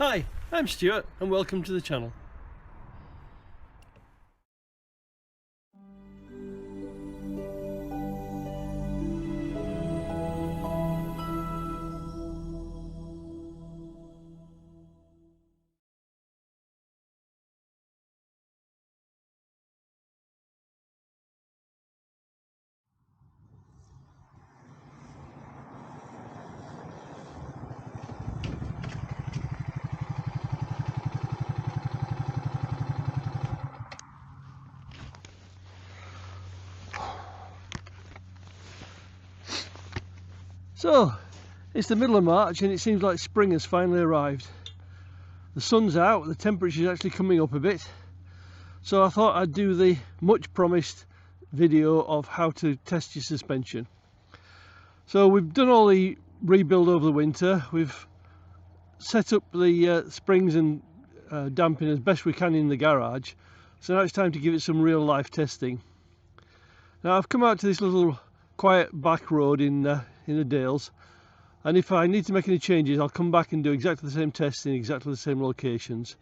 Hi, I'm Stuart and welcome to the channel. So, it's the middle of March and it seems like spring has finally arrived. The sun's out, the temperature's actually coming up a bit. So I thought I'd do the much promised video of how to test your suspension. So we've done all the rebuild over the winter, we've set up the springs and damping as best we can in the garage. So now it's time to give it some real life testing. Now I've come out to this little quiet back road in the Dales, and if I need to make any changes I'll come back and do exactly the same tests in exactly the same locations.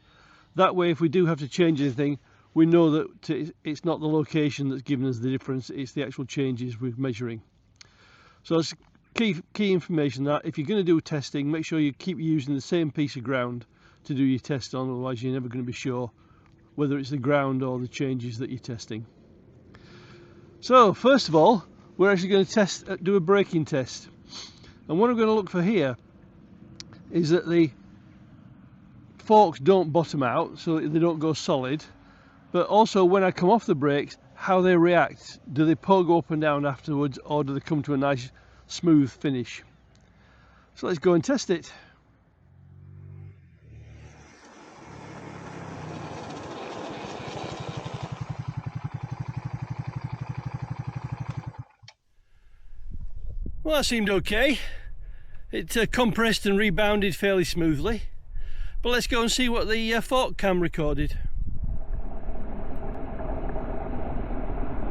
That way if we do have to change anything, we know that it's not the location that's giving us the difference, it's the actual changes we're measuring. So it's key information that if you're going to do testing, make sure you keep using the same piece of ground to do your test on, otherwise you're never going to be sure whether it's the ground or the changes that you're testing. So first of all, we're actually going to do a braking test, and what I'm going to look for here is that the forks don't bottom out, so they don't go solid, but also when I come off the brakes, how they react. Do they pogo up and down afterwards, or do they come to a nice smooth finish? So let's go and test it. Well, that seemed okay. It compressed and rebounded fairly smoothly. But let's go and see what the fork cam recorded.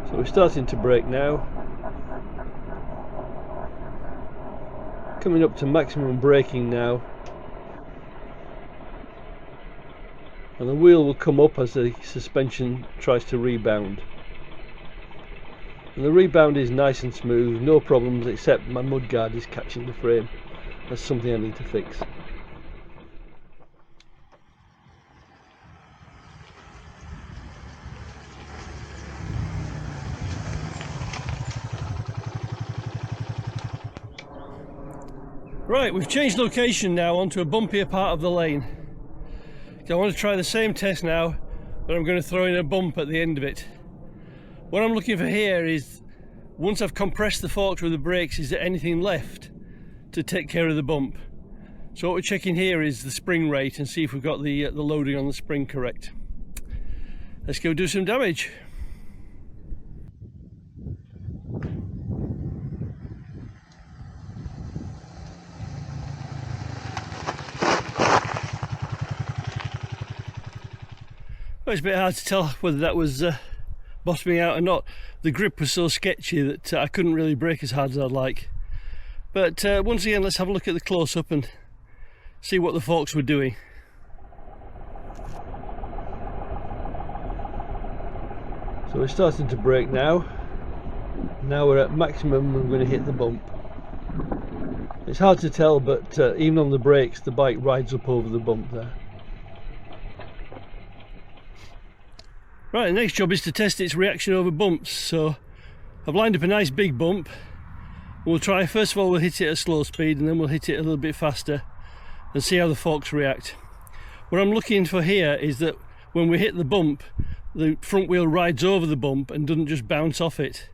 So we're starting to brake now. Coming up to maximum braking now. And the wheel will come up as the suspension tries to rebound. And the rebound is nice and smooth, no problems, except my mudguard is catching the frame. That's something I need to fix. Right, we've changed location now onto a bumpier part of the lane. I want to try the same test now, but I'm going to throw in a bump at the end of it. What I'm looking for here is, once I've compressed the forks with the brakes, is there anything left to take care of the bump? So what we're checking here is the spring rate and see if we've got the loading on the spring correct. Let's go do some damage. Well, it's a bit hard to tell whether that was bottoming out or not. The grip was so sketchy that I couldn't really brake as hard as I'd like. But once again, let's have a look at the close-up and see what the forks were doing. So we're starting to brake now. Now we're at maximum, we're going to hit the bump. It's hard to tell, but even on the brakes the bike rides up over the bump there. Right, the next job is to test its reaction over bumps. So I've lined up a nice big bump. We'll try, first of all we'll hit it at slow speed and then we'll hit it a little bit faster and see how the forks react. What I'm looking for here is that when we hit the bump, the front wheel rides over the bump and doesn't just bounce off it.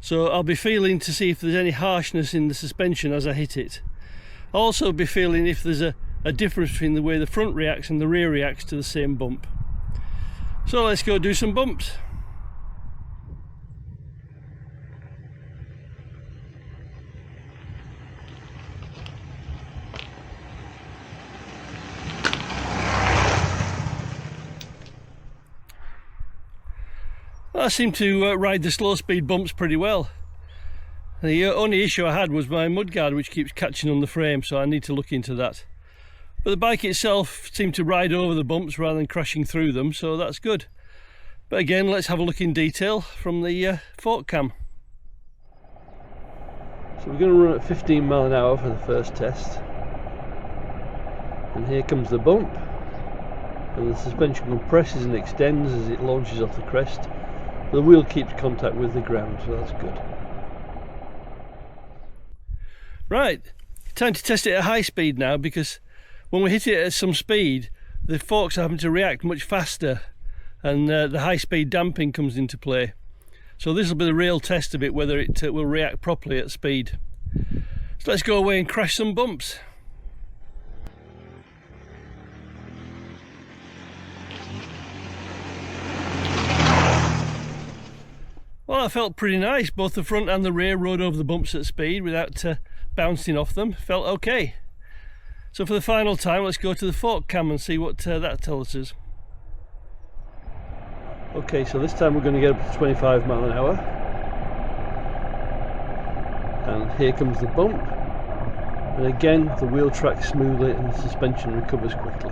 So I'll be feeling to see if there's any harshness in the suspension as I hit it. I'll also be feeling if there's a difference between the way the front reacts and the rear reacts to the same bump. So let's go do some bumps. I seem to ride the slow speed bumps pretty well. The only issue I had was my mudguard, which keeps catching on the frame, so I need to look into that. But But the bike itself seemed to ride over the bumps rather than crashing through them, so that's good. But again, let's have a look in detail from the fork cam. So we're going to run at 15 miles an hour for the first test. And here comes the bump. And the suspension compresses and extends as it launches off the crest. The wheel keeps contact with the ground, so that's good. Right, time to test it at high speed now, because when we hit it at some speed, the forks are having to react much faster, and the high speed damping comes into play. So this will be the real test of it, whether it will react properly at speed. So let's go away and crash some bumps. Well, that felt pretty nice. Both the front and the rear rode over the bumps at speed without bouncing off them. Felt okay. So for the final time, let's go to the fork cam and see what that tells us. Okay, so this time we're going to get up to 25 miles an hour. And here comes the bump. And again, the wheel tracks smoothly and the suspension recovers quickly.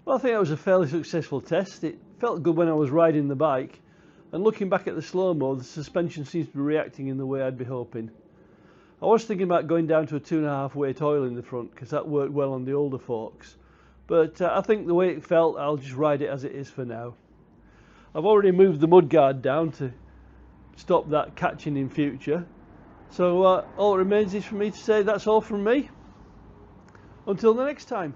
Well, I think that was a fairly successful test. It felt good when I was riding the bike, and looking back at the slow-mo, the suspension seems to be reacting in the way I'd be hoping. I was thinking about going down to a 2.5 weight oil in the front, because that worked well on the older forks, but I think the way it felt, I'll just ride it as it is for now. I've already moved the mudguard down to stop that catching in future, so all that remains is for me to say that's all from me. Until the next time.